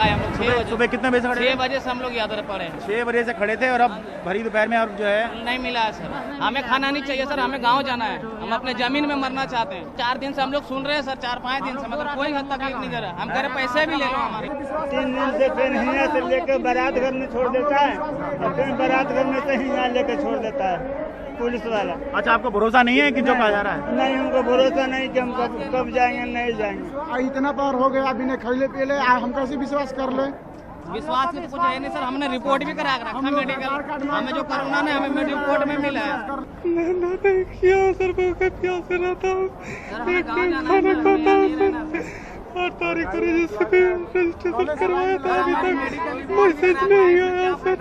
आए हम लोग 6 बजे। सुबह कितने बजे से खड़े? 6 बजे से हम लोग यात्रा पर हैं। 6 बजे से खड़े थे और अब भरी दोपहर में और जो है नहीं मिला है सर। हमें खाना नहीं चाहिए सर, हमें गाँव जाना है, हम अपने जमीन में मरना चाहते हैं। 4 दिन से हम लोग सुन रहे हैं सर, 4-5 दिन से, मतलब कोई हद तक नहीं दे रहा। हम कह रहे पैसे भी ले लो हमारे। 3 दिन से फिर यहाँ से लेकर बारात घर में छोड़ देता है और फिर बारात घर में से ही यहाँ लेकर छोड़ देता है पुलिस वाला। अच्छा, आपको भरोसा नहीं है कि जो कहा जा रहा है? नहीं, हमको भरोसा नहीं कि हम कब जाएंगे नहीं जाएंगे। इतना बार हो गया, अभी नहीं खैले पीले, हम कैसे विश्वास कर ले? विश्वास की तो कुछ है नहीं सर। हमने रिपोर्ट भी करा रखा मेडिकल, हमें जो कोरोना ने हमें रिपोर्ट में मिला है। सर 8 तारीख को रजिस्ट्रेशन करवाया था, अभी तक मैसेज नहीं आया सर।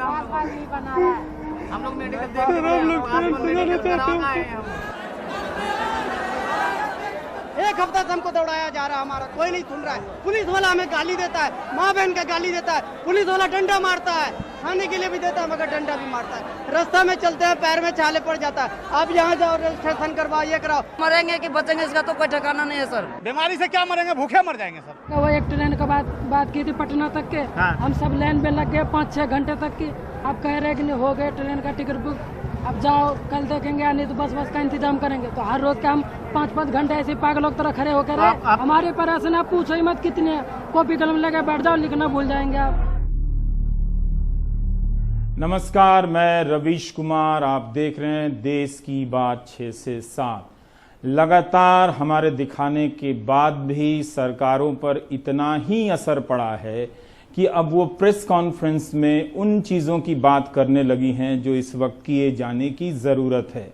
हम लोग मेडिकल सर हम लोग जाना चाहते हैं। 1 हफ्ता से हमको दौड़ाया जा रहा है, हमारा कोई नहीं सुन रहा है। पुलिस वाला हमें गाली देता है, माँ बहन का गाली देता है, पुलिस वाला डंडा मारता है, खाने के लिए भी देता है मगर डंडा भी मारता है। रास्ता में चलते हैं पैर में छाले पड़ जाता है। अब यहाँ जाओ रजिस्ट्रेशन करवाओ, ये कराओ। मरेंगे कि बचेंगे इसका तो कोई ठिकाना नहीं है सर। बीमारी से क्या मरेंगे, भूखे मर जाएंगे सर। वो एक ट्रेन का बात की थी पटना तक के। हाँ। हम सब लाइन में लग गए 5-6 घंटे तक की। अब कह रहे कि नहीं हो गए ट्रेन का टिकट बुक, अब जाओ कल देखेंगे, नहीं तो बस का इंतजाम करेंगे। तो हर रोज का हम 5-5 घंटे ऐसे पागलों की तरह खड़े होकर हमारे परेशान। आप पूछो ही मत कितने, कॉपी कलम लेके बैठ जाओ, लिखना भूल जाएंगे आप। नमस्कार, मैं रवीश कुमार, आप देख रहे हैं देश की बात 6 से 7। लगातार हमारे दिखाने के बाद भी सरकारों पर इतना ही असर पड़ा है कि अब वो प्रेस कॉन्फ्रेंस में उन चीज़ों की बात करने लगी हैं जो इस वक्त किए जाने की ज़रूरत है।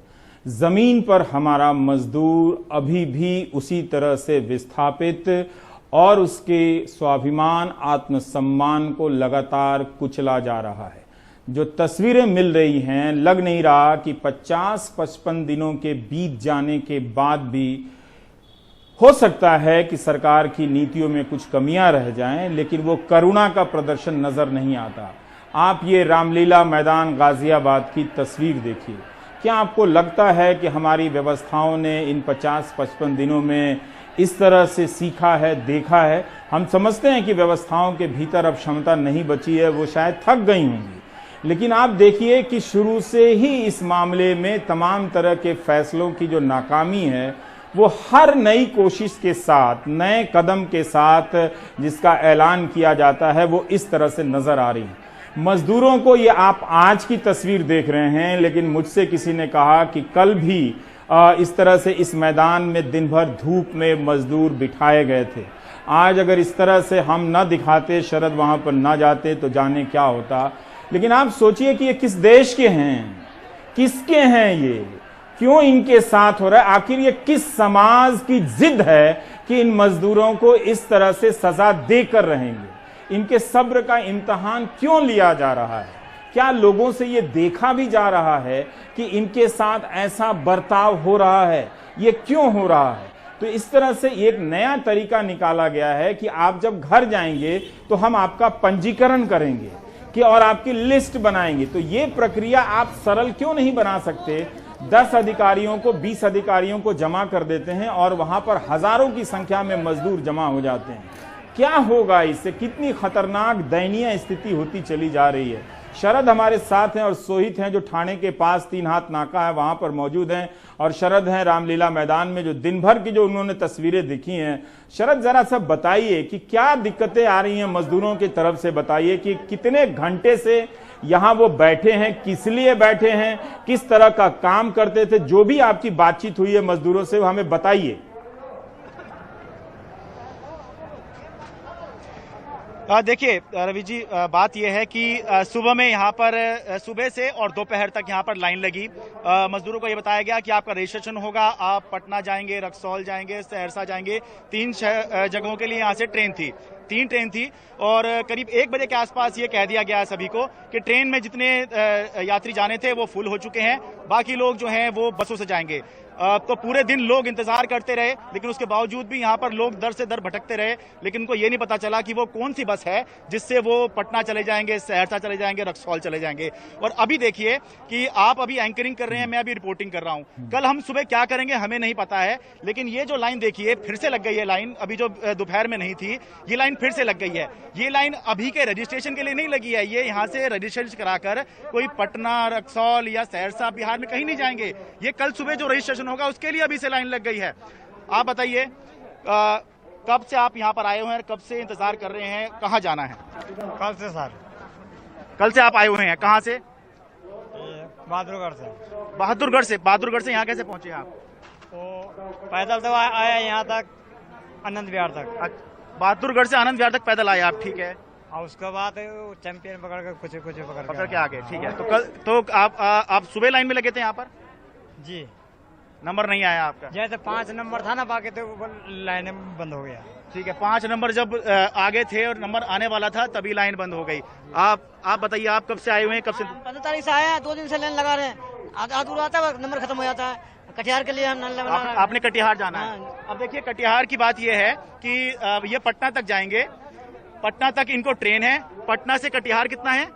ज़मीन पर हमारा मजदूर अभी भी उसी तरह से विस्थापित और उसके स्वाभिमान आत्मसम्मान को लगातार कुचला जा रहा है। जो तस्वीरें मिल रही हैं, लग नहीं रहा कि 50-55 दिनों के बीत जाने के बाद भी हो सकता है कि सरकार की नीतियों में कुछ कमियां रह जाएं, लेकिन वो करुणा का प्रदर्शन नजर नहीं आता। आप ये रामलीला मैदान गाजियाबाद की तस्वीर देखिए। क्या आपको लगता है कि हमारी व्यवस्थाओं ने इन 50-55 दिनों में इस तरह से सीखा है, देखा है? हम समझते हैं कि व्यवस्थाओं के भीतर अब क्षमता नहीं बची है, वो शायद थक गई होंगी, लेकिन आप देखिए कि शुरू से ही इस मामले में तमाम तरह के फैसलों की जो नाकामी है, वो हर नई कोशिश के साथ, नए कदम के साथ जिसका ऐलान किया जाता है, वो इस तरह से नजर आ रही है। मजदूरों को, ये आप आज की तस्वीर देख रहे हैं, लेकिन मुझसे किसी ने कहा कि कल भी इस तरह से इस मैदान में दिन भर धूप में मजदूर बिठाए गए थे। आज अगर इस तरह से हम न दिखाते, शरद वहां पर न जाते, तो जाने क्या होता। लेकिन आप सोचिए कि ये किस देश के हैं, किसके हैं ये, क्यों इनके साथ हो रहा है? आखिर ये किस समाज की जिद है कि इन मजदूरों को इस तरह से सजा देकर रहेंगे? इनके सब्र का इम्तिहान क्यों लिया जा रहा है? क्या लोगों से ये देखा भी जा रहा है कि इनके साथ ऐसा बर्ताव हो रहा है? ये क्यों हो रहा है? तो इस तरह से एक नया तरीका निकाला गया है कि आप जब घर जाएंगे तो हम आपका पंजीकरण करेंगे कि और आपकी लिस्ट बनाएंगे। तो ये प्रक्रिया आप सरल क्यों नहीं बना सकते? 10 अधिकारियों को, 20 अधिकारियों को जमा कर देते हैं और वहां पर हजारों की संख्या में मजदूर जमा हो जाते हैं। क्या होगा इससे? कितनी खतरनाक दयनीय स्थिति होती चली जा रही है। शरद हमारे साथ हैं और सोहित हैं, जो ठाणे के पास 3 हाथ नाका है वहां पर मौजूद हैं, और शरद हैं रामलीला मैदान में, जो दिन भर की जो उन्होंने तस्वीरें दिखी हैं। शरद, जरा सब बताइए कि क्या दिक्कतें आ रही हैं मजदूरों की तरफ से? बताइए कि कितने घंटे से यहां वो बैठे हैं, किस लिए बैठे हैं, किस तरह का काम करते थे? जो भी आपकी बातचीत हुई है मजदूरों से, वो हमें बताइए। देखिए रवि जी, बात यह है कि सुबह में यहाँ पर सुबह से और दोपहर तक यहाँ पर लाइन लगी। मजदूरों को ये बताया गया कि आपका रजिस्ट्रेशन होगा, आप पटना जाएंगे, रक्सौल जाएंगे, सहरसा जाएंगे। 3 जगहों के लिए यहाँ से ट्रेन थी, 3 ट्रेन थी, और करीब 1 बजे के आसपास ये कह दिया गया सभी को कि ट्रेन में जितने यात्री जाने थे वो फुल हो चुके हैं, बाकी लोग जो हैं वो बसों से जाएंगे। तो पूरे दिन लोग इंतजार करते रहे, लेकिन उसके बावजूद भी यहाँ पर लोग दर से दर भटकते रहे, लेकिन उनको ये नहीं पता चला कि वो कौन सी बस है जिससे वो पटना चले जाएंगे, सहरसा चले जाएंगे, रक्सौल चले जाएंगे। और अभी देखिए कि आप अभी एंकरिंग कर रहे हैं, मैं अभी रिपोर्टिंग कर रहा हूँ। कल हम सुबह क्या करेंगे हमें नहीं पता है, लेकिन ये जो लाइन देखिए फिर से लग गई है लाइन, अभी जो दोपहर में नहीं थी, ये लाइन फिर से लग गई है। ये लाइन अभी के रजिस्ट्रेशन के लिए नहीं लगी है, ये यहाँ से रजिस्ट्रेशन कराकर कोई पटना, रक्सौल या सहरसा, बिहार में कहीं नहीं जाएंगे। ये कल सुबह जो रजिस्ट्रेशन होगा उसके लिए अभी से लाइन लग गई है। आप बताइए कब से आप यहाँ पर आए हुए हैं, कब से इंतजार कर रहे हैं, कहाँ जाना है? कल से सर, कल से आप आए हुए हैं, कहाँ से? बहादुरगढ़ से। बहादुरगढ़ से यहाँ कैसे पहुंचे आप? तो पैदल तो आया यहाँ तक, आनंद विहार तक। बहादुरगढ़ से आनंद विहार तक पैदल आए आप, ठीक है। और उसके बाद चैंपियन पकड़ कर कुछ पकड़ के आ गए, ठीक है। तो कल तो आप सुबह लाइन में लगे थे यहाँ पर? जी। नंबर नहीं आया आपका? जैसे 5 नंबर था ना, बाकी तो लाइन बंद हो गया। ठीक है, 5 नंबर जब आगे थे और नंबर आने वाला था तभी लाइन बंद हो गई। आप बताइए, आप कब से आए हुए हैं, कब से? 15 तारीख से आए हैं, 2 दिन से लाइन लगा रहे हैं। आधा दूर आता है, नंबर खत्म हो जाता है। कटिहार के लिए हम आपने कटिहार जाना है। अब देखिए, कटिहार की बात यह है कि ये पटना तक जाएंगे, पटना तक इनको ट्रेन है। पटना से कटिहार कितना है,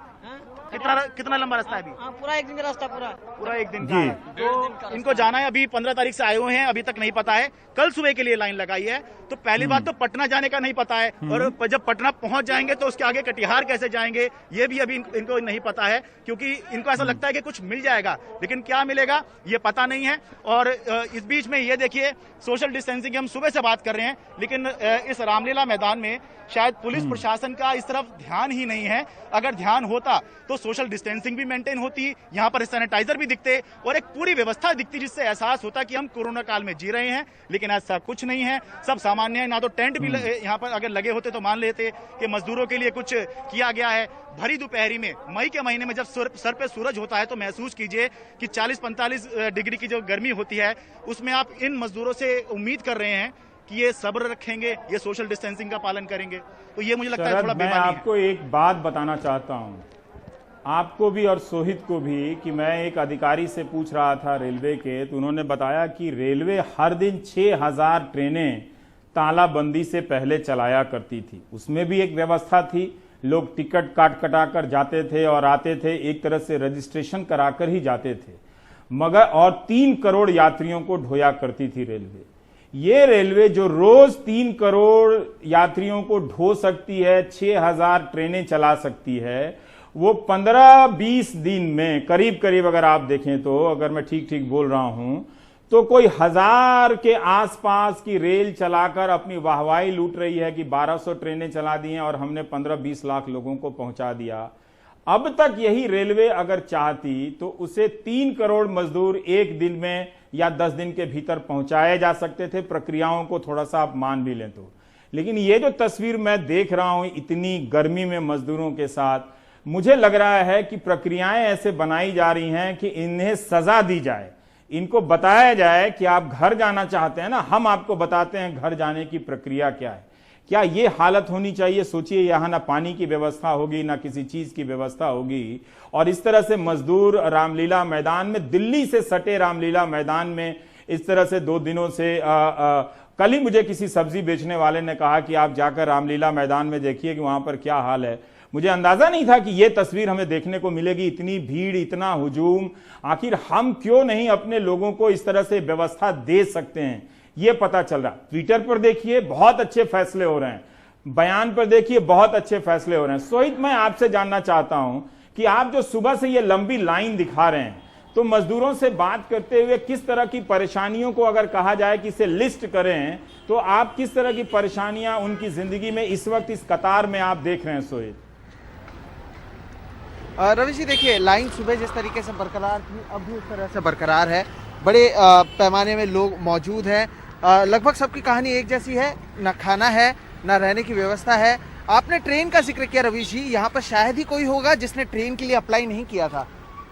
कितना लंबा रास्ता है अभी? पूरा एक दिन का रास्ता, पूरा एक दिन का है। तो इनको जाना है, अभी 15 तारीख से आए हुए हैं, अभी तक नहीं पता है। कल सुबह के लिए लाइन लगाई है। तो पहली बात तो पटना जाने का नहीं पता है, और जब पटना पहुंच जाएंगे तो उसके आगे कटिहार कैसे जाएंगे ये भी अभी इनको नहीं पता है, क्योंकि इनको ऐसा लगता है कि कुछ मिल जाएगा, लेकिन क्या मिलेगा ये पता नहीं है। और इस बीच में ये देखिए, सोशल डिस्टेंसिंग की हम सुबह से बात कर रहे हैं, लेकिन इस रामलीला मैदान में शायद पुलिस प्रशासन का इस तरफ ध्यान ही नहीं है। अगर ध्यान होता तो सोशल डिस्टेंसिंग भी मेंटेन होती, यहाँ पर सैनिटाइजर भी दिखते और एक पूरी व्यवस्था दिखती, जिससे एहसास होता कि हम कोरोना काल में जी रहे हैं। लेकिन ऐसा कुछ नहीं है, सब सामान्य है। ना तो टेंट भी यहाँ पर अगर लगे होते तो मान लेते कि मजदूरों के लिए कुछ किया गया है। भरी दोपहरी में, मई के महीने में जब सर पे सूरज होता है तो महसूस कीजिए कि 40-45 डिग्री की जो गर्मी होती है, उसमें आप इन मजदूरों से उम्मीद कर रहे हैं कि ये सब्र रखेंगे, ये सोशल डिस्टेंसिंग का पालन करेंगे। तो ये मुझे लगता है थोड़ा बेईमानी है। मैं आपको एक बात बताना चाहता हूँ, आपको भी और सोहित को भी, कि मैं एक अधिकारी से पूछ रहा था रेलवे के, तो उन्होंने बताया कि रेलवे हर दिन 6000 ट्रेनें तालाबंदी से पहले चलाया करती थी। उसमें भी एक व्यवस्था थी, लोग टिकट कटा कर जाते थे और आते थे, एक तरह से रजिस्ट्रेशन कराकर ही जाते थे, मगर और 3 करोड़ यात्रियों को ढोया करती थी रेलवे। ये रेलवे जो रोज 3 करोड़ यात्रियों को ढो सकती है, 6000 ट्रेनें चला सकती है, वो 15-20 दिन में करीब अगर आप देखें तो, अगर मैं ठीक बोल रहा हूं, तो कोई 1000 के आसपास की रेल चलाकर अपनी वाहवाही लूट रही है कि 1200 ट्रेनें चला दी हैं और हमने 15-20 लाख लोगों को पहुंचा दिया। अब तक यही रेलवे अगर चाहती तो उसे 3 करोड़ मजदूर एक दिन में या 10 दिन के भीतर पहुंचाए जा सकते थे, प्रक्रियाओं को थोड़ा सा आप मान भी लें तो। लेकिन ये जो तस्वीर मैं देख रहा हूं इतनी गर्मी में मजदूरों के साथ, मुझे लग रहा है कि प्रक्रियाएं ऐसे बनाई जा रही हैं कि इन्हें सजा दी जाए, इनको बताया जाए कि आप घर जाना चाहते हैं ना, हम आपको बताते हैं घर जाने की प्रक्रिया क्या है। क्या ये हालत होनी चाहिए? सोचिए, यहां ना पानी की व्यवस्था होगी, ना किसी चीज की व्यवस्था होगी, और इस तरह से मजदूर रामलीला मैदान में, दिल्ली से सटे रामलीला मैदान में इस तरह से 2 दिनों से कल ही मुझे किसी सब्जी बेचने वाले ने कहा कि आप जाकर रामलीला मैदान में देखिए कि वहां पर क्या हाल है। मुझे अंदाजा नहीं था कि यह तस्वीर हमें देखने को मिलेगी, इतनी भीड़, इतना हुजूम। आखिर हम क्यों नहीं अपने लोगों को इस तरह से व्यवस्था दे सकते हैं, ये पता चल रहा। ट्विटर पर देखिए बहुत अच्छे फैसले हो रहे हैं, बयान पर देखिए बहुत अच्छे फैसले हो रहे हैं। सोहित, मैं आपसे जानना चाहता हूं कि आप जो सुबह से ये लंबी लाइन दिखा रहे हैं, तो मजदूरों से बात करते हुए किस तरह की परेशानियों को अगर कहा जाए कि इसे लिस्ट करें, तो आप किस तरह की परेशानियां उनकी जिंदगी में इस वक्त इस कतार में आप देख रहे हैं? सोहित, रवि जी, देखिए लाइन सुबह जिस तरीके से बरकरार थी अब भी उस तरह से बरकरार है। बड़े पैमाने में लोग मौजूद हैं। लगभग सबकी कहानी एक जैसी है, ना खाना है ना रहने की व्यवस्था है। आपने ट्रेन का जिक्र किया रवि जी, यहाँ पर शायद ही कोई होगा जिसने ट्रेन के लिए अप्लाई नहीं किया था।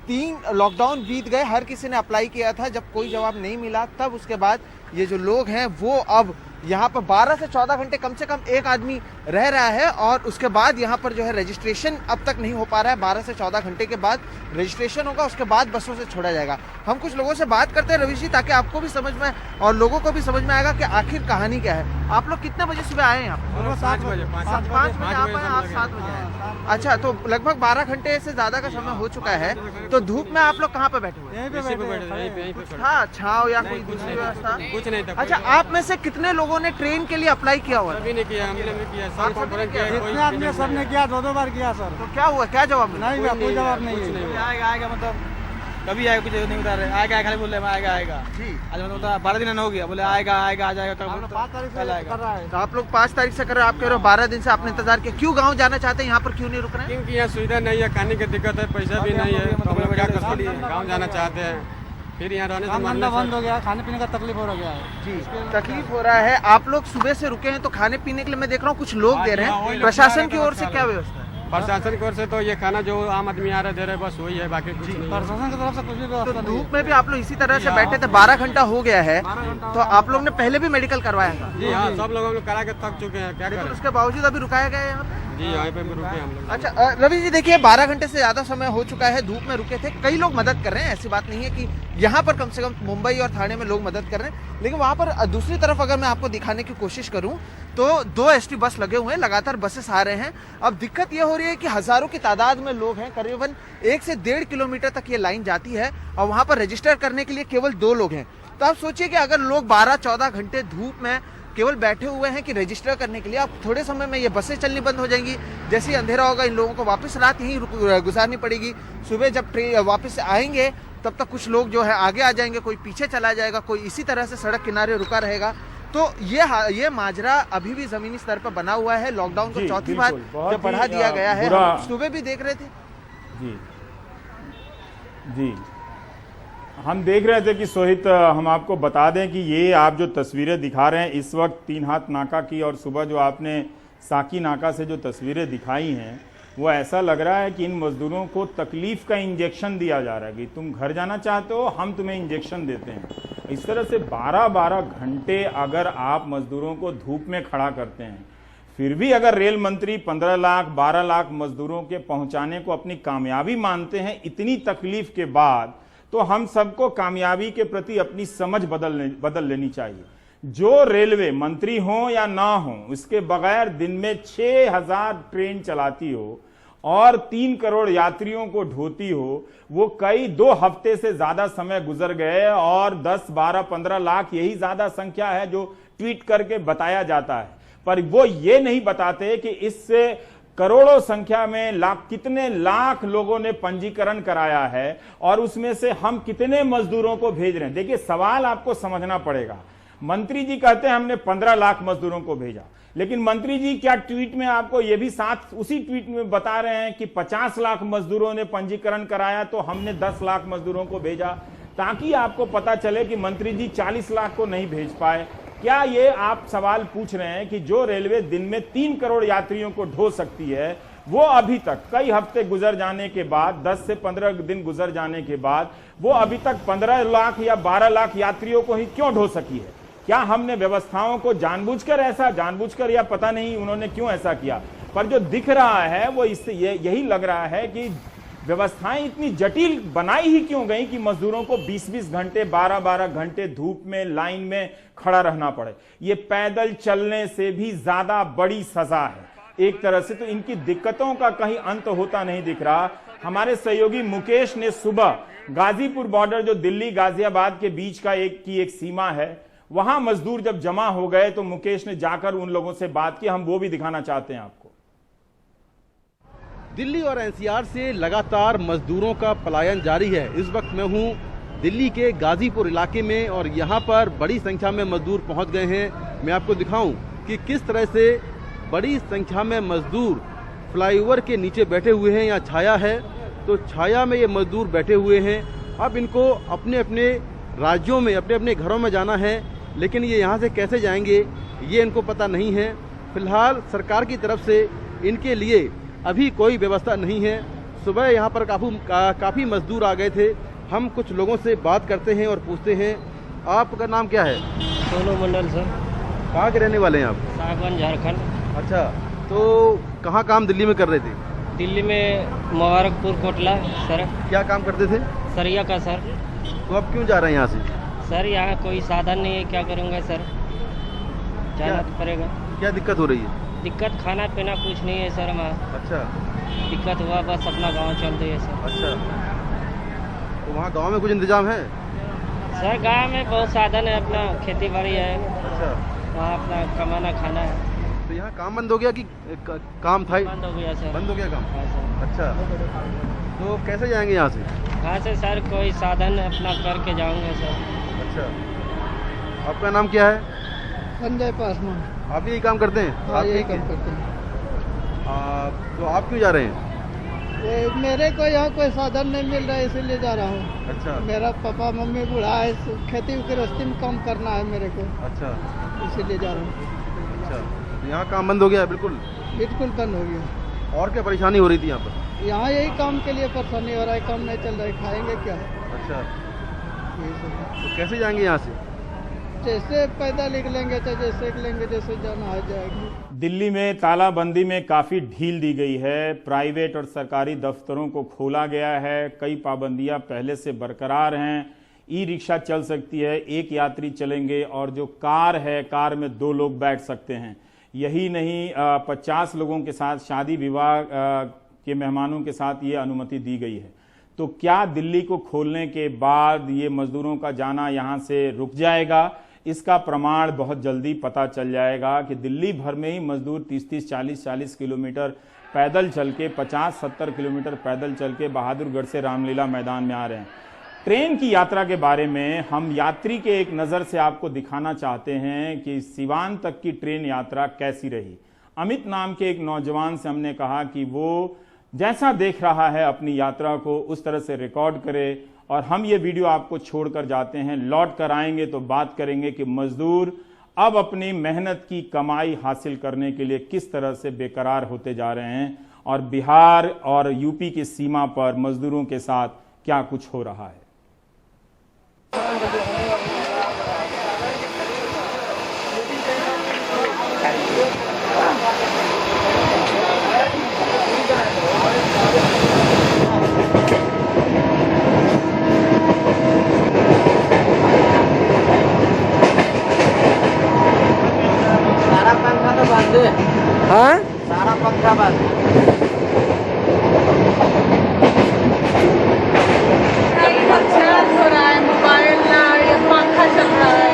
3 लॉकडाउन बीत गए, हर किसी ने अप्लाई किया था। जब कोई जवाब नहीं मिला तब उसके बाद ये जो लोग हैं वो अब यहाँ पर 12 से 14 घंटे कम से कम एक आदमी रह रहा है, और उसके बाद यहाँ पर जो है रजिस्ट्रेशन अब तक नहीं हो पा रहा है। 12 से 14 घंटे के बाद रजिस्ट्रेशन होगा, उसके बाद बसों से छोड़ा जाएगा। हम कुछ लोगों से बात करते हैं रवि जी, ताकि आपको भी समझ में और लोगों को भी समझ में आएगा कि आखिर कहानी क्या है। आप लोग कितने बजे सुबह आए यहाँ पे? 5 बजे 5 बजे आप आए, आप 7 बजे आए। अच्छा, तो लगभग 12 घंटे से ज्यादा का समय हो चुका है, तो धूप में आप लोग कहाँ पे बैठे हुए? यहीं पे हाँ, छाव या कोई दूसरी व्यवस्था? कुछ नहीं था। अच्छा, आप में से कितने लोगों ने ट्रेन के लिए अप्लाई किया हुआ? अभी नहीं किया, हमने भी किया, आप सबने किया? जितने आदमी सबने किया, 2 बार किया सर। तो क्या हुआ, क्या जवाब मिला? नहीं, कोई जवाब नहीं है। आएगा मतलब कभी आएगा, कुछ नहीं बता रहे। आएगा खाली बोल रहे आएगा। जी, आज मतलब 12 दिन हो गया, बोले आएगा आ जाएगा। 5 तारीख से कर रहा है। तो आप लोग 5 तारीख से कर रहे हो, आप कह रहे हो 12 दिन से आपने इंतजार किया, क्यों गाँव जाना चाहते हैं, यहाँ पर क्यों नहीं रुक रहे हैं? क्योंकि यहाँ सुविधा नहीं है, खाने की दिक्कत है, पैसा भी नहीं है, तो हम लोग क्या कर सकते हैं, गाँव जाना चाहते हैं, फिर यहाँ रहने से बंद हो गया, खाने पीने का तकलीफ हो गया है। जी, तकलीफ हो रहा है। आप लोग सुबह से रुके हैं, तो खाने पीने के लिए मैं देख रहा हूँ कुछ लोग दे रहे हैं, प्रशासन की ओर से क्या व्यवस्था है? प्रशासन की ओर से तो ये खाना जो आम आदमी आ रहे दे रहे बस वही है, बाकी कुछ नहीं। प्रशासन की तरफ से कुछ भी तो धूप में भी आप लोग इसी तरह से बैठे थे, 12 घंटा हो गया है, तो आप लोग ने पहले भी मेडिकल करवाया था? जी हाँ, सब लोग हम लोग करा के थक चुके हैं, क्या लेकिन करें। उसके बावजूद अभी रुकाया गया है यहाँ पे? जी, यहाँ पे रुके हम लोग। अच्छा, रवि जी देखिए, 12 घंटे से ज्यादा समय हो चुका है, धूप में रुके थे, कई लोग मदद कर रहे हैं, ऐसी बात नहीं है कि यहाँ पर कम से कम मुंबई और थाने में लोग मदद कर रहे हैं, लेकिन वहाँ पर दूसरी तरफ अगर मैं आपको दिखाने की कोशिश करूँ तो 2 ST बस लगे हुए हैं, लगातार बसेस आ रहे हैं। अब दिक्कत ये हो रही है कि हजारों की तादाद में लोग हैं, करीबन 1 से 1.5 किलोमीटर तक ये लाइन जाती है और वहाँ पर रजिस्टर करने के लिए केवल 2 लोग हैं। तो आप सोचिए कि अगर लोग 12-14 घंटे धूप में केवल बैठे हुए हैं कि रजिस्टर करने के लिए, अब थोड़े समय में ये बसें चलनी बंद हो जाएंगी, जैसे ही अंधेरा होगा इन लोगों को वापस रात यहीं गुजारनी पड़ेगी, सुबह जब ट्रेन वापस आएंगे तब तक कुछ लोग जो है आगे आ जाएंगे, कोई पीछे चला जाएगा, कोई इसी तरह से सड़क किनारे रुका रहेगा। तो ये माजरा अभी भी जमीनी स्तर पर बना हुआ है। लॉकडाउन को चौथी बार जब बढ़ा दिया गया है, हम सुबह भी देख रहे थे। जी, हम देख रहे थे कि सोहित, हम आपको बता दें कि ये आप जो तस्वीरें दिखा रहे हैं इस वक्त 3 हाथ नाका की, और सुबह जो आपने साकी नाका से जो तस्वीरें दिखाई हैं, वो ऐसा लग रहा है कि इन मजदूरों को तकलीफ का इंजेक्शन दिया जा रहा है कि तुम घर जाना चाहते हो, हम तुम्हें इंजेक्शन देते हैं। इस तरह से 12-12 घंटे अगर आप मजदूरों को धूप में खड़ा करते हैं, फिर भी अगर रेल मंत्री 15 लाख 12 लाख मजदूरों के पहुंचाने को अपनी कामयाबी मानते हैं इतनी तकलीफ के बाद, तो हम सबको कामयाबी के प्रति अपनी समझ बदल लेनी चाहिए। जो रेलवे मंत्री हो या ना हो, इसके बगैर दिन में 6000 ट्रेन चलाती हो और 3 करोड़ यात्रियों को ढोती हो, वो कई 2 हफ्ते से ज्यादा समय गुजर गए और 10, 12, 15 लाख यही ज्यादा संख्या है जो ट्वीट करके बताया जाता है, पर वो ये नहीं बताते कि इससे करोड़ों संख्या में कितने लाख लोगों ने पंजीकरण कराया है और उसमें से हम कितने मजदूरों को भेज रहे हैं। देखिए, सवाल आपको समझना पड़ेगा। मंत्री जी कहते हैं हमने 15 लाख मजदूरों को भेजा, लेकिन मंत्री जी क्या ट्वीट में आपको ये भी साथ उसी ट्वीट में बता रहे हैं कि 50 लाख मजदूरों ने पंजीकरण कराया तो हमने 10 लाख मजदूरों को भेजा, ताकि आपको पता चले कि मंत्री जी 40 लाख को नहीं भेज पाए। क्या ये आप सवाल पूछ रहे हैं कि जो रेलवे दिन में 3 करोड़ यात्रियों को ढो सकती है, वो अभी तक कई हफ्ते गुजर जाने के बाद, 10 से 15 दिन गुजर जाने के बाद, वो अभी तक 15 लाख या 12 लाख यात्रियों को ही क्यों ढो सकी है? क्या हमने व्यवस्थाओं को जानबूझकर या पता नहीं उन्होंने क्यों ऐसा किया? पर जो दिख रहा है वो इससे यही लग रहा है कि व्यवस्थाएं इतनी जटिल बनाई ही क्यों गई कि मजदूरों को 20-20 घंटे 12-12 घंटे धूप में लाइन में खड़ा रहना पड़े। ये पैदल चलने से भी ज्यादा बड़ी सजा है एक तरह से। तो इनकी दिक्कतों का कहीं अंत होता नहीं दिख रहा। हमारे सहयोगी मुकेश ने सुबह गाजीपुर बॉर्डर, जो दिल्ली गाजियाबाद के बीच का एक सीमा है, वहां मजदूर जब जमा हो गए तो मुकेश ने जाकर उन लोगों से बात की। हम वो भी दिखाना चाहते हैं आपको। दिल्ली और एनसीआर से लगातार मजदूरों का पलायन जारी है। इस वक्त मैं हूं दिल्ली के गाजीपुर इलाके में और यहां पर बड़ी संख्या में मजदूर पहुंच गए हैं। मैं आपको दिखाऊं कि किस तरह से बड़ी संख्या में मजदूर फ्लाईओवर के नीचे बैठे हुए हैं। यहाँ छाया है, तो छाया में ये मजदूर बैठे हुए हैं। अब इनको अपने अपने राज्यों में, अपने अपने घरों में जाना है, लेकिन ये यहाँ से कैसे जाएंगे ये इनको पता नहीं है। फिलहाल सरकार की तरफ से इनके लिए अभी कोई व्यवस्था नहीं है। सुबह यहाँ पर काफ़ी मजदूर आ गए थे। हम कुछ लोगों से बात करते हैं और पूछते हैं, आपका नाम क्या है? सोनू मंडल सर। कहाँ के रहने वाले हैं आप? सागवान, झारखंड। अच्छा, तो कहाँ काम दिल्ली में कर रहे थे? दिल्ली में मुबारकपुर कोटला सर। क्या काम करते थे? सरिया का सर। तो अब क्यों जा रहे हैं यहाँ से? सर यहाँ कोई साधन नहीं है, क्या करूँगा सर। जाना तो पड़ेगा। क्या दिक्कत हो रही है? दिक्कत खाना पीना कुछ नहीं है सर हमारा। अच्छा, दिक्कत हुआ बस अपना गांव चल रही है सर। अच्छा, तो वहाँ गांव में कुछ इंतजाम है? सर गांव में बहुत साधन है, अपना खेती बाड़ी है। अच्छा, वहाँ अपना कमाना खाना है। तो यहाँ काम बंद हो गया कि काम था? बंद हो गया सर। बंद हो गया काम? हाँ सर। अच्छा, तो कैसे जाएंगे यहाँ से? यहाँ से सर कोई साधन अपना करके जाऊंगे सर। अच्छा, आपका नाम क्या है? संजय पासवान। आप यही काम करते हैं? हाँ, यही काम करते हैं। तो आप क्यों जा रहे हैं? मेरे को यहाँ कोई साधन नहीं मिल रहा है इसीलिए जा रहा हूँ। अच्छा, मेरा पापा मम्मी बूढ़ा है, खेती गृहस्थी में काम करना है मेरे को, अच्छा, इसीलिए जा रहा हूँ। अच्छा, तो यहाँ काम बंद हो गया है? बिल्कुल बिल्कुल बंद हो गया। और क्या परेशानी हो रही थी यहाँ पर? यहाँ यही काम के लिए परेशानी हो रहा है, काम नहीं चल रहा है, खाएंगे क्या? अच्छा, यही सब है। तो कैसे जाएंगे यहाँ से? जैसे पैदल निकलेंगे तो जैसे निकलेंगे, जैसे जाना आ जाएगी। दिल्ली में तालाबंदी में काफ़ी ढील दी गई है। प्राइवेट और सरकारी दफ्तरों को खोला गया है। कई पाबंदियां पहले से बरकरार हैं। ई रिक्शा चल सकती है, एक यात्री चलेंगे, और जो कार है, कार में 2 लोग बैठ सकते हैं। यही नहीं, 50 लोगों के साथ शादी विवाह के मेहमानों के साथ ये अनुमति दी गई है। तो क्या दिल्ली को खोलने के बाद ये मजदूरों का जाना यहाँ से रुक जाएगा? इसका प्रमाण बहुत जल्दी पता चल जाएगा कि दिल्ली भर में ही मजदूर 30-30, 40-40 किलोमीटर पैदल चल के, 50-70 किलोमीटर पैदल चल के बहादुरगढ़ से रामलीला मैदान में आ रहे हैं। ट्रेन की यात्रा के बारे में हम यात्री के एक नज़र से आपको दिखाना चाहते हैं कि सिवान तक की ट्रेन यात्रा कैसी रही। अमित नाम के एक नौजवान से हमने कहा कि वो जैसा देख रहा है अपनी यात्रा को उस तरह से रिकॉर्ड करे, और हम ये वीडियो आपको छोड़कर जाते हैं। लौट कर आएंगे तो बात करेंगे कि मजदूर अब अपनी मेहनत की कमाई हासिल करने के लिए किस तरह से बेकरार होते जा रहे हैं, और बिहार और यूपी की सीमा पर मजदूरों के साथ क्या कुछ हो रहा है। हाँ, सारा पंखा बंद। चार्ज हो रहा है मोबाइल ना, ये पंखा चल रहा है।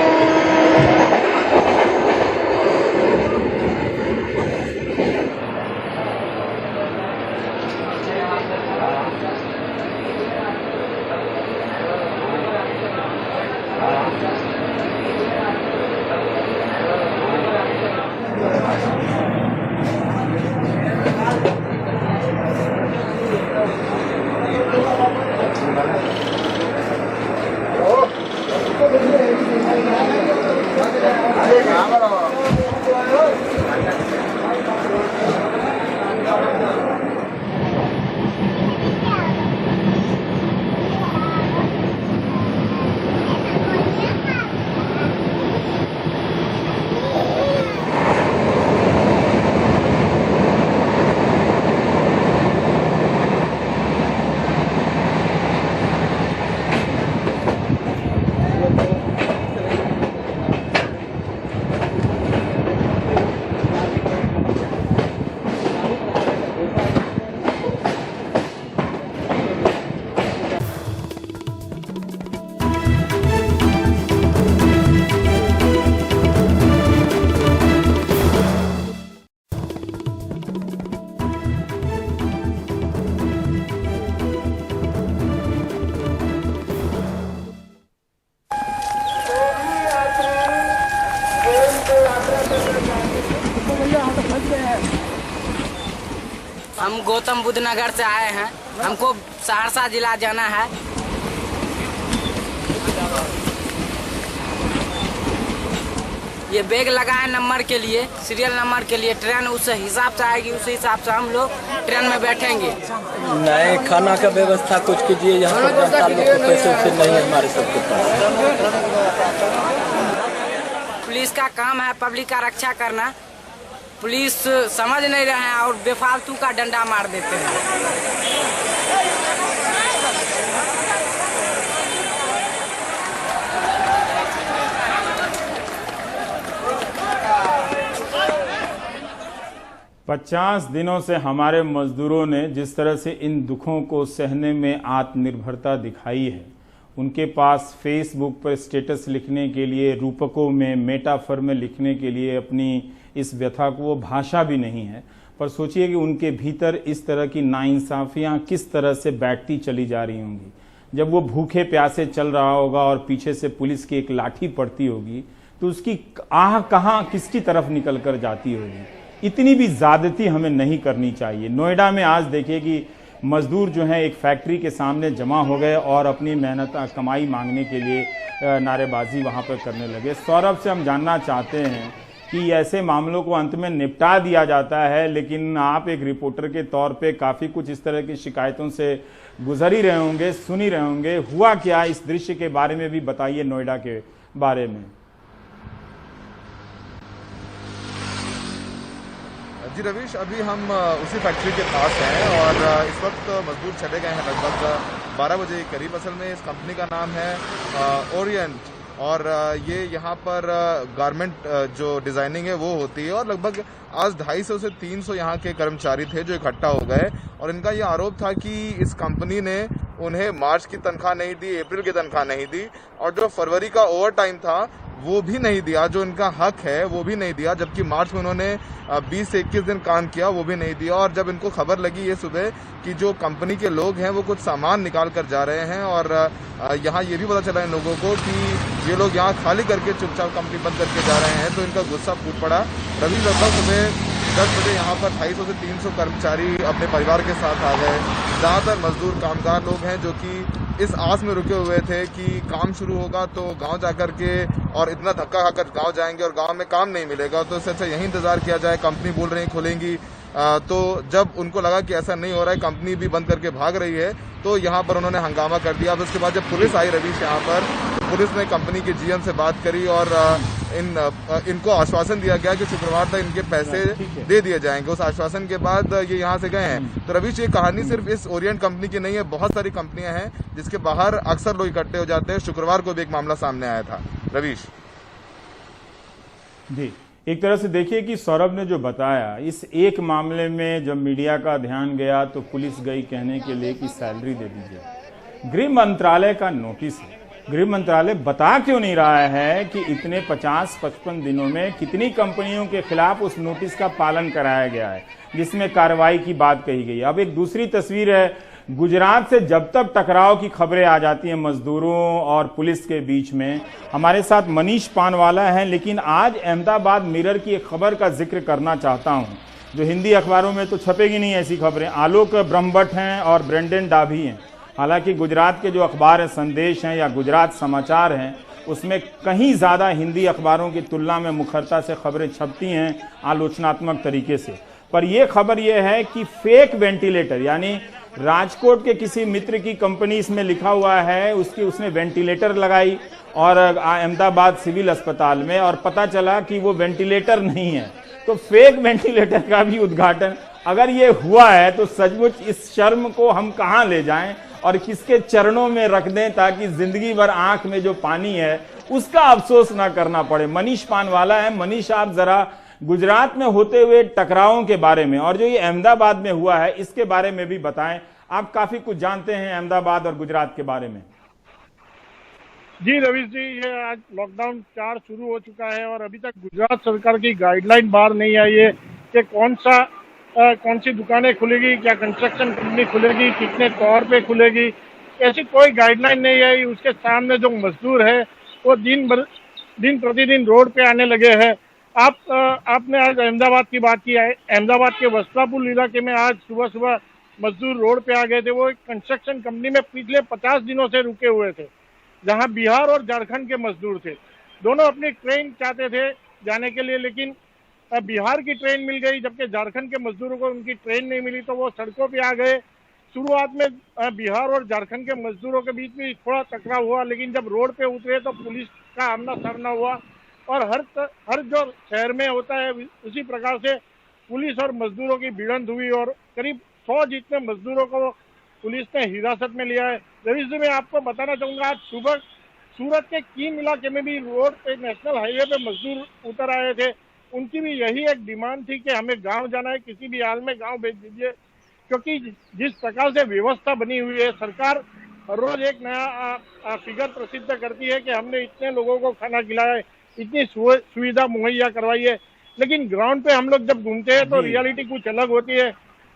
हम गौतम बुद्ध नगर से आए हैं, हमको सहरसा जिला जाना है। ये बैग लगा है नंबर के लिए, सीरियल नंबर के लिए। ट्रेन उस हिसाब से आएगी, उस हिसाब से हम लोग ट्रेन में बैठेंगे। नहीं, खाना का व्यवस्था कुछ कीजिए, यहाँ पर जनता लोग को पैसे वैसे नहीं है हमारे सबके पास। पुलिस का काम है पब्लिक का रक्षा करना। पुलिस समझ नहीं रहे हैं और बेफालतू का डंडा मार देते हैं। 50 दिनों से हमारे मजदूरों ने जिस तरह से इन दुखों को सहने में आत्मनिर्भरता दिखाई है, उनके पास फेसबुक पर स्टेटस लिखने के लिए, रूपकों में, मेटाफर में लिखने के लिए अपनी इस व्यथा को वो भाषा भी नहीं है। पर सोचिए कि उनके भीतर इस तरह की नाइंसाफियां किस तरह से बैठती चली जा रही होंगी। जब वो भूखे प्यासे चल रहा होगा और पीछे से पुलिस की एक लाठी पड़ती होगी तो उसकी आह कहाँ किसकी तरफ निकल कर जाती होगी। इतनी भी ज्यादती हमें नहीं करनी चाहिए। नोएडा में आज देखिए कि मजदूर जो हैं एक फैक्ट्री के सामने जमा हो गए और अपनी मेहनत कमाई मांगने के लिए नारेबाजी वहां पर करने लगे। सौरभ से हम जानना चाहते हैं कि ऐसे मामलों को अंत में निपटा दिया जाता है, लेकिन आप एक रिपोर्टर के तौर पे काफ़ी कुछ इस तरह की शिकायतों से गुजर ही रहे होंगे, सुन ही रहे होंगे। हुआ क्या, इस दृश्य के बारे में भी बताइए, नोएडा के बारे में। जी रवीश, अभी हम उसी फैक्ट्री के पास हैं और इस वक्त मजदूर चले गए हैं लगभग 12 बजे के करीब। असल में इस कंपनी का नाम है ओरिएंट और ये यहाँ पर गारमेंट जो डिज़ाइनिंग है वो होती है और लगभग आज 250 से 300 यहाँ के कर्मचारी थे जो इकट्ठा हो गए और इनका ये आरोप था कि इस कंपनी ने उन्हें मार्च की तनख्वाह नहीं दी, अप्रैल की तनख्वाह नहीं दी और जो फरवरी का ओवर टाइम था वो भी नहीं दिया, जो इनका हक है वो भी नहीं दिया, जबकि मार्च में उन्होंने 20 से 21 दिन काम किया वो भी नहीं दिया। और जब इनको खबर लगी ये सुबह कि जो कंपनी के लोग हैं वो कुछ सामान निकाल कर जा रहे हैं और यहाँ ये भी पता चला इन लोगों को कि ये लोग यहाँ खाली करके चुपचाप कंपनी बंद करके जा रहे हैं, तो इनका गुस्सा फूट पड़ा। रवि लगभग सुबह 10 बजे यहाँ पर 250 से 300 कर्मचारी अपने परिवार के साथ आ गए। ज़्यादातर मजदूर कामगार लोग हैं जो कि इस आस में रुके हुए थे कि काम शुरू होगा तो गांव जाकर के और इतना धक्का खाकर गांव जाएंगे और गांव में काम नहीं मिलेगा, तो इससे अच्छा यहीं इंतजार किया जाए। कंपनी बोल रही खुलेंगी, तो जब उनको लगा कि ऐसा नहीं हो रहा है, कंपनी भी बंद करके भाग रही है, तो यहाँ पर उन्होंने हंगामा कर दिया। अब उसके बाद जब पुलिस आई रवीश यहाँ पर, तो पुलिस ने कंपनी के जीएम से बात करी और इनको आश्वासन दिया गया कि शुक्रवार तक इनके पैसे दे दिए जाएंगे। उस आश्वासन के बाद ये यहाँ से गए हैं। तो रवीश, ये कहानी सिर्फ इस ओरिएंट कंपनी की नहीं है, बहुत सारी कंपनियां हैं जिसके बाहर अक्सर लोग इकट्ठे हो जाते हैं। शुक्रवार को भी एक मामला सामने आया था। रवीश जी, एक तरह से देखिए कि सौरभ ने जो बताया, इस एक मामले में जब मीडिया का ध्यान गया तो पुलिस गई कहने के लिए कि सैलरी दे दीजिए। गृह मंत्रालय का नोटिस है, गृह मंत्रालय बता क्यों नहीं रहा है कि इतने 50-55 दिनों में कितनी कंपनियों के खिलाफ उस नोटिस का पालन कराया गया है जिसमें कार्रवाई की बात कही गई। अब एक दूसरी तस्वीर है, गुजरात से जब तक टकराव की खबरें आ जाती हैं मजदूरों और पुलिस के बीच में। हमारे साथ मनीष पानवाला हैं, लेकिन आज अहमदाबाद मिरर की एक खबर का जिक्र करना चाहता हूं जो हिंदी अखबारों में तो छपेगी नहीं ऐसी खबरें। आलोक ब्रह्मभट्ट हैं और ब्रेंडन डाभी हैं। हालांकि गुजरात के जो अखबार हैं, संदेश हैं या गुजरात समाचार हैं, उसमें कहीं ज़्यादा हिंदी अखबारों की तुलना में मुखरता से खबरें छपती हैं आलोचनात्मक तरीके से। पर यह खबर यह है कि फेक वेंटिलेटर, यानी राजकोट के किसी मित्र की कंपनी इसमें लिखा हुआ है, उसने वेंटिलेटर लगाई और अहमदाबाद सिविल अस्पताल में, और पता चला कि वो वेंटिलेटर नहीं है। तो फेक वेंटिलेटर का भी उद्घाटन अगर ये हुआ है तो सचमुच इस शर्म को हम कहां ले जाएं और किसके चरणों में रख दें ताकि जिंदगी भर आंख में जो पानी है उसका अफसोस ना करना पड़े। मनीष पानवाला है। मनीष, आप जरा गुजरात में होते हुए टकरावों के बारे में और जो ये अहमदाबाद में हुआ है इसके बारे में भी बताएं। आप काफी कुछ जानते हैं अहमदाबाद और गुजरात के बारे में। जी रवीश जी, ये आज लॉकडाउन 4 शुरू हो चुका है और अभी तक गुजरात सरकार की गाइडलाइन बाहर नहीं आई है कि कौन सी दुकानें खुलेगी, क्या कंस्ट्रक्शन कंपनी खुलेगी, कितने तौर पे खुलेगी, ऐसी कोई गाइडलाइन नहीं आई। उसके सामने जो मजदूर है वो दिन प्रतिदिन रोड पे आने लगे हैं। आपने आज अहमदाबाद की बात की है। अहमदाबाद के वस्त्रापुर इलाके में आज सुबह सुबह मजदूर रोड पे आ गए थे। वो एक कंस्ट्रक्शन कंपनी में पिछले 50 दिनों से रुके हुए थे, जहां बिहार और झारखंड के मजदूर थे। दोनों अपनी ट्रेन चाहते थे जाने के लिए, लेकिन बिहार की ट्रेन मिल गई, जबकि झारखंड के मजदूरों को उनकी ट्रेन नहीं मिली, तो वो सड़कों पे आ गए। शुरुआत में बिहार और झारखंड के मजदूरों के बीच में थोड़ा टकराव हुआ, लेकिन जब रोड पे उतरे तो पुलिस का आमना सामना हुआ और हर जो शहर में होता है उसी प्रकार से पुलिस और मजदूरों की भिड़ंत हुई और करीब 100 जितने मजदूरों को पुलिस ने हिरासत में लिया है। रवीश जी, मैं आपको बताना चाहूंगा, आज सुबह सूरत के कीम इलाके में भी रोड पे नेशनल हाईवे पे मजदूर उतर आए थे। उनकी भी यही एक डिमांड थी कि हमें गांव जाना है, किसी भी हाल में गांव भेज दीजिए, क्योंकि जिस प्रकार से व्यवस्था बनी हुई है, सरकार हर रोज एक नया फिगर प्रसिद्ध करती है कि हमने इतने लोगों को खाना खिलाया है, इतनी सुविधा मुहैया करवाई है, लेकिन ग्राउंड पे हम लोग जब घूमते हैं तो रियलिटी कुछ अलग होती है।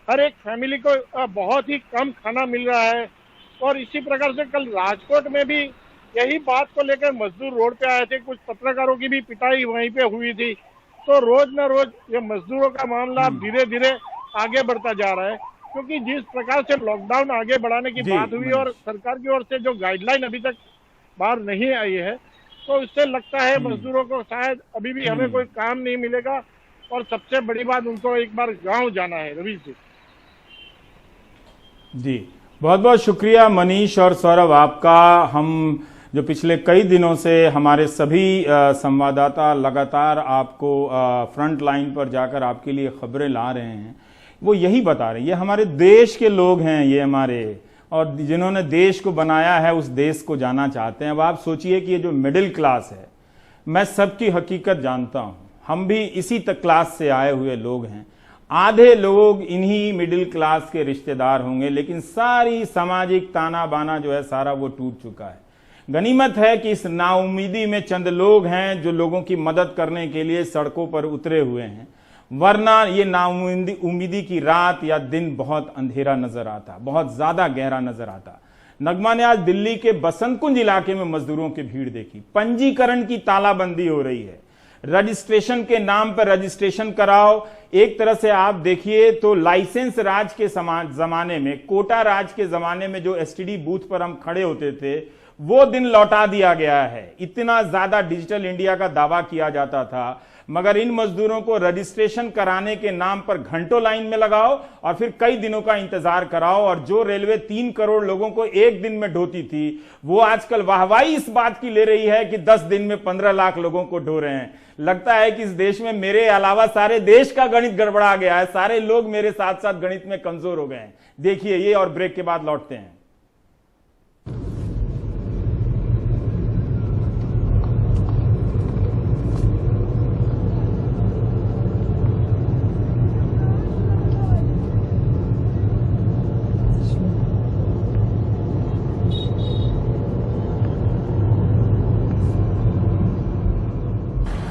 हर एक फैमिली को बहुत ही कम खाना मिल रहा है। और इसी प्रकार से कल राजकोट में भी यही बात को लेकर मजदूर रोड पे आए थे, कुछ पत्रकारों की भी पिटाई वहीं पे हुई थी। तो रोज न रोज ये मजदूरों का मामला धीरे धीरे आगे बढ़ता जा रहा है, क्योंकि जिस प्रकार से लॉकडाउन आगे बढ़ाने की बात हुई और सरकार की ओर से जो गाइडलाइन अभी तक बाहर नहीं आई है, तो इससे लगता है मजदूरों को शायद अभी भी हमें कोई काम नहीं मिलेगा। और सबसे बड़ी बात, उनको एक बार गांव जाना है। रवीश जी, बहुत बहुत शुक्रिया मनीष और सौरभ आपका। हम जो पिछले कई दिनों से हमारे सभी संवाददाता लगातार आपको फ्रंट लाइन पर जाकर आपके लिए खबरें ला रहे हैं, वो यही बता रहे हैं, ये हमारे देश के लोग हैं, ये हमारे, और जिन्होंने देश को बनाया है उस देश को जाना चाहते हैं। अब आप सोचिए कि ये जो मिडिल क्लास है, मैं सबकी हकीकत जानता हूं, हम भी इसी तक क्लास से आए हुए लोग हैं। आधे लोग इन्हीं मिडिल क्लास के रिश्तेदार होंगे, लेकिन सारी सामाजिक ताना बाना जो है सारा वो टूट चुका है। गनीमत है कि इस नाउमीदी में चंद लोग हैं जो लोगों की मदद करने के लिए सड़कों पर उतरे हुए हैं, वरना ये नाउमीदी की रात या दिन बहुत अंधेरा नजर आता, बहुत ज्यादा गहरा नजर आता। नगमा ने आज दिल्ली के बसंत कुंज इलाके में मजदूरों की भीड़ देखी। पंजीकरण की तालाबंदी हो रही है, रजिस्ट्रेशन के नाम पर रजिस्ट्रेशन कराओ। एक तरह से आप देखिए तो लाइसेंस राज के जमाने में, कोटा राज के जमाने में जो एसटीडी बूथ पर हम खड़े होते थे, वो दिन लौटा दिया गया है। इतना ज्यादा डिजिटल इंडिया का दावा किया जाता था, मगर इन मजदूरों को रजिस्ट्रेशन कराने के नाम पर घंटों लाइन में लगाओ और फिर कई दिनों का इंतजार कराओ। और जो रेलवे 3 करोड़ लोगों को एक दिन में ढोती थी, वो आजकल वाहवाही इस बात की ले रही है कि 10 दिन में 15 लाख लोगों को ढो रहे हैं। लगता है कि इस देश में मेरे अलावा सारे देश का गणित गड़बड़ा गया है, सारे लोग मेरे साथ साथ गणित में कमजोर हो गए हैं। देखिए ये, और ब्रेक के बाद लौटते हैं।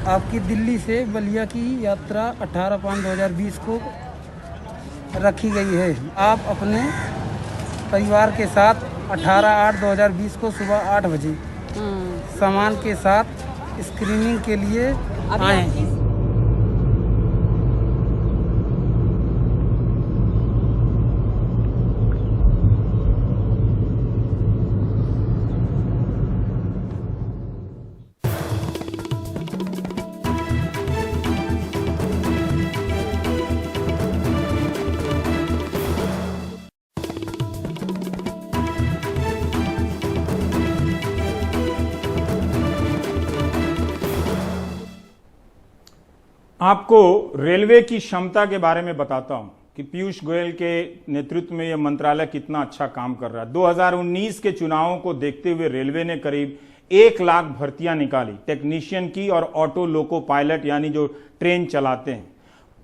आपकी दिल्ली से बलिया की यात्रा 18/5/2020 को रखी गई है। आप अपने परिवार के साथ 18/8/2020 को सुबह 8 बजे सामान के साथ स्क्रीनिंग के लिए आए। आपको रेलवे की क्षमता के बारे में बताता हूं कि पीयूष गोयल के नेतृत्व में यह मंत्रालय कितना अच्छा काम कर रहा है। 2019 के चुनावों को देखते हुए रेलवे ने करीब 1 लाख भर्तियां निकाली, टेक्नीशियन की और ऑटो लोको पायलट यानी जो ट्रेन चलाते हैं।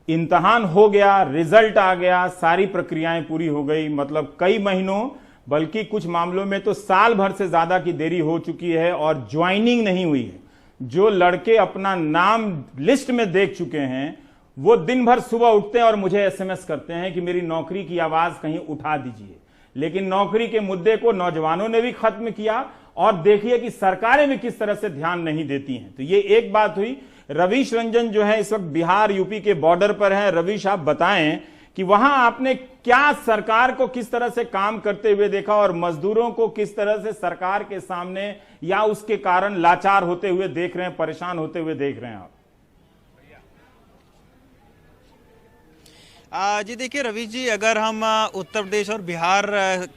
इम्तहान हो गया, रिजल्ट आ गया, सारी प्रक्रियाएं पूरी हो गई। मतलब कई महीनों, बल्कि कुछ मामलों में तो साल भर से ज्यादा की देरी हो चुकी है और ज्वाइनिंग नहीं हुई है। जो लड़के अपना नाम लिस्ट में देख चुके हैं, वो दिन भर सुबह उठते हैं और मुझे एसएमएस करते हैं कि मेरी नौकरी की आवाज कहीं उठा दीजिए। लेकिन नौकरी के मुद्दे को नौजवानों ने भी खत्म किया, और देखिए कि सरकारें भी किस तरह से ध्यान नहीं देती हैं। तो ये एक बात हुई। रवीश रंजन जो है इस वक्त बिहार यूपी के बॉर्डर पर है। रवीश, आप बताएं कि वहां आपने क्या सरकार को किस तरह से काम करते हुए देखा और मजदूरों को किस तरह से सरकार के सामने या उसके कारण लाचार होते हुए देख रहे हैं, परेशान होते हुए देख रहे हैं आप? जी देखिए रवीश जी, अगर हम उत्तर प्रदेश और बिहार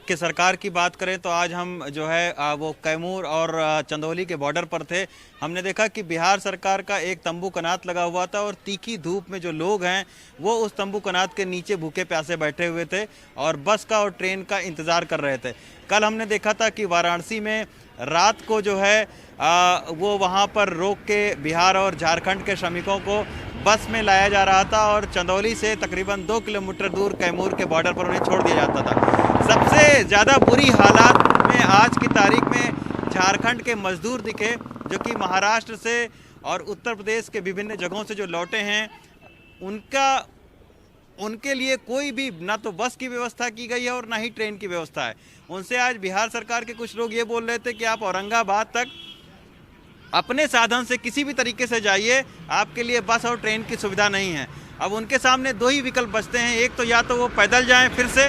के सरकार की बात करें तो आज हम जो है वो कैमूर और चंदौली के बॉर्डर पर थे। हमने देखा कि बिहार सरकार का एक तंबू कनात लगा हुआ था और तीखी धूप में जो लोग हैं वो उस तंबू कनात के नीचे भूखे प्यासे बैठे हुए थे और बस का और ट्रेन का इंतज़ार कर रहे थे। कल हमने देखा था कि वाराणसी में रात को जो है वो वहाँ पर रोक के बिहार और झारखंड के श्रमिकों को बस में लाया जा रहा था और चंदौली से तकरीबन 2 किलोमीटर दूर कैमूर के बॉर्डर पर उन्हें छोड़ दिया जाता था। सबसे ज़्यादा बुरी हालात में आज की तारीख में झारखंड के मजदूर दिखे, जो कि महाराष्ट्र से और उत्तर प्रदेश के विभिन्न जगहों से जो लौटे हैं, उनके लिए कोई भी ना तो बस की व्यवस्था की गई है और ना ही ट्रेन की व्यवस्था है। उनसे आज बिहार सरकार के कुछ लोग ये बोल रहे थे कि आप औरंगाबाद तक अपने साधन से किसी भी तरीके से जाइए, आपके लिए बस और ट्रेन की सुविधा नहीं है। अब उनके सामने 2 ही विकल्प बचते हैं, एक तो या तो वो पैदल जाएं फिर से,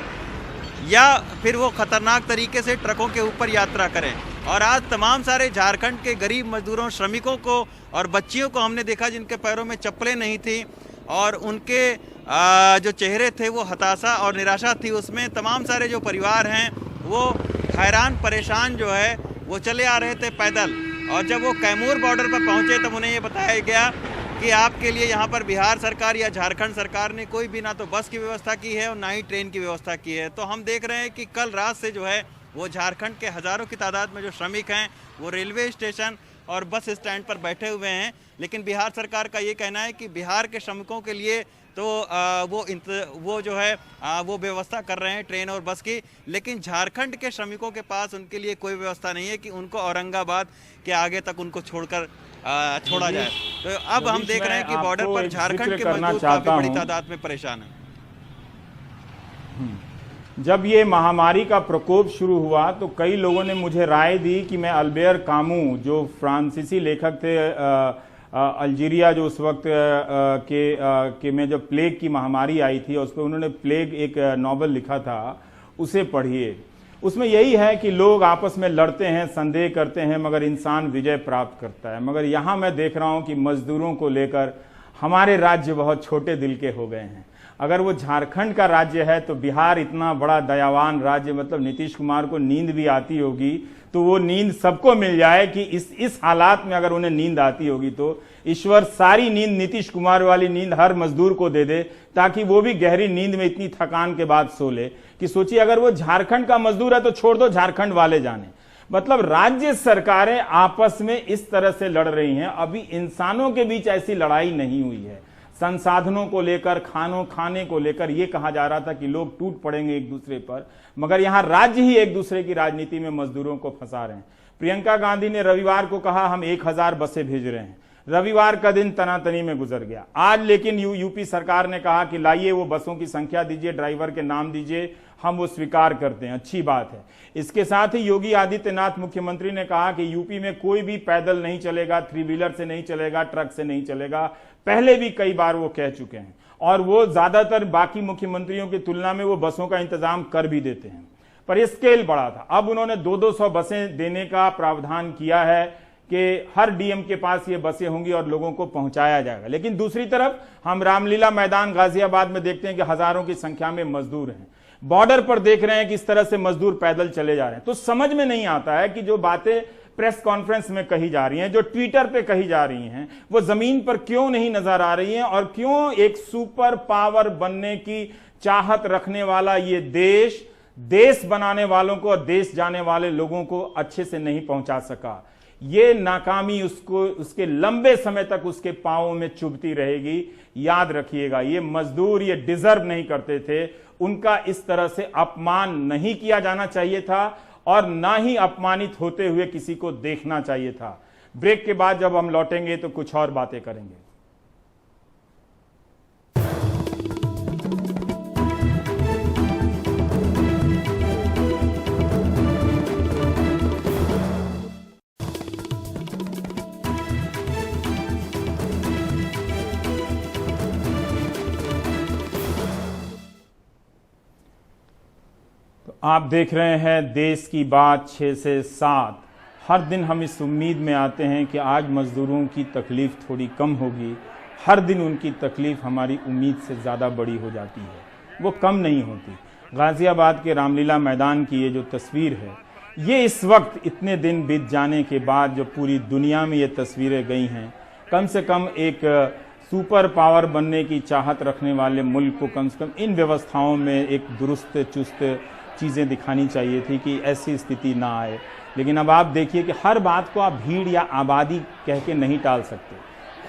या फिर वो खतरनाक तरीके से ट्रकों के ऊपर यात्रा करें। और आज तमाम सारे झारखंड के गरीब मजदूरों, श्रमिकों को और बच्चियों को हमने देखा जिनके पैरों में चप्पलें नहीं थी और उनके जो चेहरे थे वो हताशा और निराशा थी। उसमें तमाम सारे जो परिवार हैं वो हैरान परेशान जो है वो चले आ रहे थे पैदल। और जब वो कैमूर बॉर्डर पर पहुंचे तब उन्हें ये बताया गया कि आपके लिए यहाँ पर बिहार सरकार या झारखंड सरकार ने कोई भी ना तो बस की व्यवस्था की है और ना ही ट्रेन की व्यवस्था की है। तो हम देख रहे हैं कि कल रात से जो है वो झारखंड के हज़ारों की तादाद में जो श्रमिक हैं वो रेलवे स्टेशन और बस स्टैंड पर बैठे हुए हैं। लेकिन बिहार सरकार का ये कहना है कि बिहार के श्रमिकों के लिए तो वो जो है वो व्यवस्था कर रहे हैं ट्रेन और बस की, लेकिन झारखंड के श्रमिकों के पास उनके लिए कोई व्यवस्था नहीं है कि उनको औरंगाबाद के आगे तक उनको छोड़कर छोड़ा जाए। तो अब हम देख रहे हैं कि बॉर्डर पर झारखंड के मजदूर काफी बड़ी तादाद में परेशान हैं। जब ये महामारी का प्रकोप शुरू हुआ तो कई लोगों ने मुझे राय दी कि मैं अल्बेर कामू, जो फ्रांसीसी लेखक थे अल्जीरिया, जो उस वक्त के में जब प्लेग की महामारी आई थी और उस पर उन्होंने प्लेग एक नॉवल लिखा था, उसे पढ़िए। उसमें यही है कि लोग आपस में लड़ते हैं, संदेह करते हैं, मगर इंसान विजय प्राप्त करता है। मगर यहाँ मैं देख रहा हूँ कि मजदूरों को लेकर हमारे राज्य बहुत छोटे दिल के हो गए हैं। अगर वो झारखंड का राज्य है तो बिहार इतना बड़ा दयावान राज्य, मतलब नीतीश कुमार को नींद भी आती होगी तो वो नींद सबको मिल जाए कि इस हालात में अगर उन्हें नींद आती होगी तो ईश्वर सारी नींद नीतीश कुमार वाली नींद हर मजदूर को दे दे, ताकि वो भी गहरी नींद में इतनी थकान के बाद सो ले कि सोचिए अगर वो झारखंड का मजदूर है तो छोड़ दो झारखंड वाले जाने। मतलब राज्य सरकारें आपस में इस तरह से लड़ रही हैं। अभी इंसानों के बीच ऐसी लड़ाई नहीं हुई है। संसाधनों को लेकर, खाने को लेकर ये कहा जा रहा था कि लोग टूट पड़ेंगे एक दूसरे पर, मगर यहां राज्य ही एक दूसरे की राजनीति में मजदूरों को फंसा रहे हैं। प्रियंका गांधी ने रविवार को कहा हम 1000 बसें भेज रहे हैं। रविवार का दिन तनातनी में गुजर गया। आज लेकिन यूपी सरकार ने कहा कि लाइए वो बसों की संख्या दीजिए, ड्राइवर के नाम दीजिए, हम वो स्वीकार करते हैं, अच्छी बात है। इसके साथ ही योगी आदित्यनाथ मुख्यमंत्री ने कहा कि यूपी में कोई भी पैदल नहीं चलेगा, 3 व्हीलर से नहीं चलेगा, ट्रक से नहीं चलेगा। पहले भी कई बार वो कह चुके हैं और वो ज्यादातर बाकी मुख्यमंत्रियों की तुलना में वो बसों का इंतजाम कर भी देते हैं, पर ये स्केल बड़ा था। अब उन्होंने 200 बसें देने का प्रावधान किया है कि हर डीएम के पास ये बसें होंगी और लोगों को पहुंचाया जाएगा। लेकिन दूसरी तरफ हम रामलीला मैदान गाजियाबाद में देखते हैं कि हजारों की संख्या में मजदूर हैं। बॉर्डर पर देख रहे हैं कि इस तरह से मजदूर पैदल चले जा रहे हैं। तो समझ में नहीं आता है कि जो बातें प्रेस कॉन्फ्रेंस में कही जा रही हैं, जो ट्विटर पे कही जा रही हैं, वो जमीन पर क्यों नहीं नजर आ रही हैं और क्यों एक सुपर पावर बनने की चाहत रखने वाला ये देश बनाने वालों को और देश जाने वाले लोगों को अच्छे से नहीं पहुंचा सका। ये नाकामी उसके लंबे समय तक उसके पांवों में चुभती रहेगी। याद रखिएगा, ये मजदूर ये डिजर्व नहीं करते थे। उनका इस तरह से अपमान नहीं किया जाना चाहिए था और ना ही अपमानित होते हुए किसी को देखना चाहिए था। ब्रेक के बाद जब हम लौटेंगे तो कुछ और बातें करेंगे। आप देख रहे हैं देश की बात 6 से 7। हर दिन हम इस उम्मीद में आते हैं कि आज मजदूरों की तकलीफ थोड़ी कम होगी। हर दिन उनकी तकलीफ हमारी उम्मीद से ज़्यादा बड़ी हो जाती है, वो कम नहीं होती। गाजियाबाद के रामलीला मैदान की ये जो तस्वीर है, ये इस वक्त इतने दिन बीत जाने के बाद जो पूरी दुनिया में ये तस्वीरें गई हैं, कम से कम एक सुपर पावर बनने की चाहत रखने वाले मुल्क को कम से कम इन व्यवस्थाओं में एक दुरुस्त चुस्त चीज़ें दिखानी चाहिए थी कि ऐसी स्थिति ना आए। लेकिन अब आप देखिए कि हर बात को आप भीड़ या आबादी कह के नहीं टाल सकते।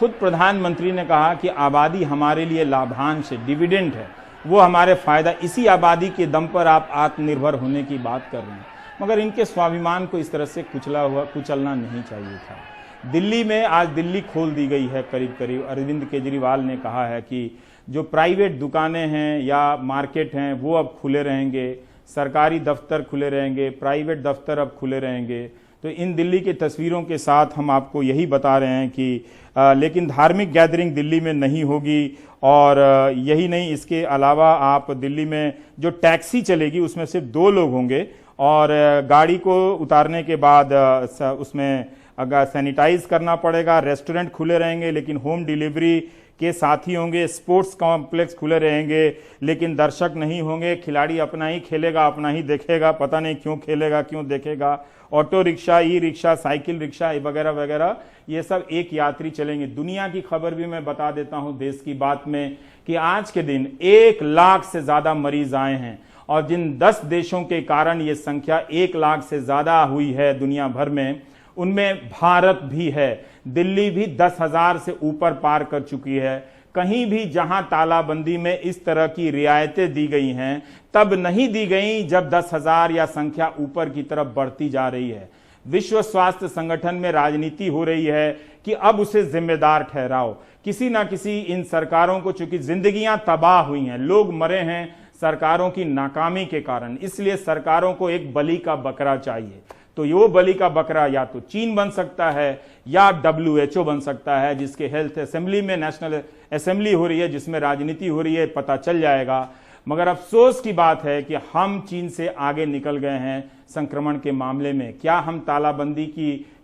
खुद प्रधानमंत्री ने कहा कि आबादी हमारे लिए लाभांश है, डिविडेंड है, वो हमारे फायदा, इसी आबादी के दम पर आप आत्मनिर्भर होने की बात कर रहे हैं। मगर इनके स्वाभिमान को इस तरह से कुचलना नहीं चाहिए था। दिल्ली में आज दिल्ली खोल दी गई है करीब करीब। अरविंद केजरीवाल ने कहा है कि जो प्राइवेट दुकानें हैं या मार्केट हैं वो अब खुले रहेंगे, सरकारी दफ्तर खुले रहेंगे, प्राइवेट दफ्तर अब खुले रहेंगे। तो इन दिल्ली की तस्वीरों के साथ हम आपको यही बता रहे हैं कि लेकिन धार्मिक गैदरिंग दिल्ली में नहीं होगी। और यही नहीं, इसके अलावा आप दिल्ली में जो टैक्सी चलेगी उसमें सिर्फ 2 लोग होंगे और गाड़ी को उतारने के बाद उसमें अगर सैनिटाइज करना पड़ेगा। रेस्टोरेंट खुले रहेंगे लेकिन होम डिलीवरी के साथी होंगे। स्पोर्ट्स कॉम्प्लेक्स खुले रहेंगे लेकिन दर्शक नहीं होंगे। खिलाड़ी अपना ही खेलेगा, अपना ही देखेगा, पता नहीं क्यों खेलेगा, क्यों देखेगा। Auto rickshaw, e rickshaw, cycle rickshaw वगैरह वगैरह, ये सब एक यात्री चलेंगे। दुनिया की खबर भी मैं बता देता हूं देश की बात में कि आज के दिन 1 लाख से ज्यादा मरीज आए हैं और जिन 10 देशों के कारण ये संख्या 1 लाख से ज्यादा हुई है दुनिया भर में, उनमें भारत भी है। दिल्ली भी 10,000 से ऊपर पार कर चुकी है। कहीं भी जहां तालाबंदी में इस तरह की रियायतें दी गई हैं तब नहीं दी गई जब 10,000 या संख्या ऊपर की तरफ बढ़ती जा रही है। विश्व स्वास्थ्य संगठन में राजनीति हो रही है कि अब उसे जिम्मेदार ठहराओ। किसी ना किसी इन सरकारों को, चूंकि जिंदगियां तबाह हुई हैं, लोग मरे हैं सरकारों की नाकामी के कारण, इसलिए सरकारों को एक बलि का बकरा चाहिए। तो ये बलि का बकरा या तो चीन बन सकता है या WHO बन सकता है, जिसके हेल्थ असेंबली में नेशनल असेंबली हो रही है, जिसमें राजनीति हो रही है, पता चल जाएगा। मगर अफसोस की बात है कि हम चीन से आगे निकल गए हैं संक्रमण के मामले में। क्या हम तालाबंदी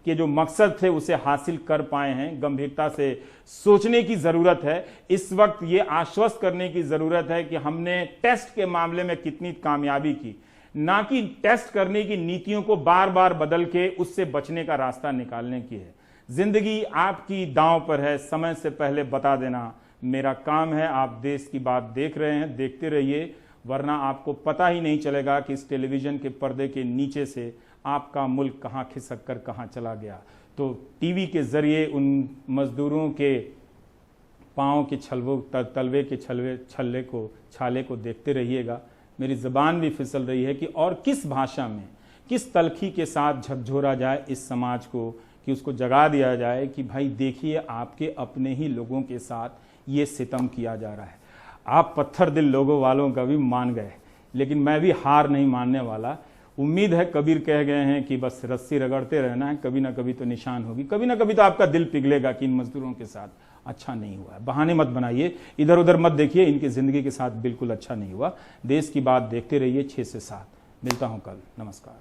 के जो मकसद थे उसे हासिल कर पाए हैं? गंभीरता से सोचने की जरूरत है। इस वक्त ये आश्वस्त करने की जरूरत है कि हमने टेस्ट के मामले में कितनी कामयाबी की, ना कि टेस्ट करने की नीतियों को बार बार बदल के उससे बचने का रास्ता निकालने की है। जिंदगी आपकी दांव पर है, समय से पहले बता देना मेरा काम है। आप देश की बात देख रहे हैं, देखते रहिए, वरना आपको पता ही नहीं चलेगा कि इस टेलीविजन के पर्दे के नीचे से आपका मुल्क कहां खिसक कर कहां चला गया। तो टीवी के जरिए उन मजदूरों के पांव के तलवे के छाले को देखते रहिएगा। मेरी ज़बान भी फिसल रही है कि और किस भाषा में, किस तलखी के साथ झकझोरा जाए इस समाज को, कि उसको जगा दिया जाए कि भाई देखिए आपके अपने ही लोगों के साथ ये सितम किया जा रहा है। आप पत्थर दिल लोगों वालों का भी मान गए, लेकिन मैं भी हार नहीं मानने वाला। उम्मीद है, कबीर कह गए हैं कि बस रस्सी रगड़ते रहना है, कभी ना कभी तो निशान होगी, कभी ना कभी तो आपका दिल पिघलेगा कि इन मजदूरों के साथ अच्छा नहीं हुआ है। बहाने मत बनाइए, इधर उधर मत देखिए, इनकी जिंदगी के साथ बिल्कुल अच्छा नहीं हुआ। देश की बात देखते रहिए 6 से 7। मिलता हूं कल, नमस्कार।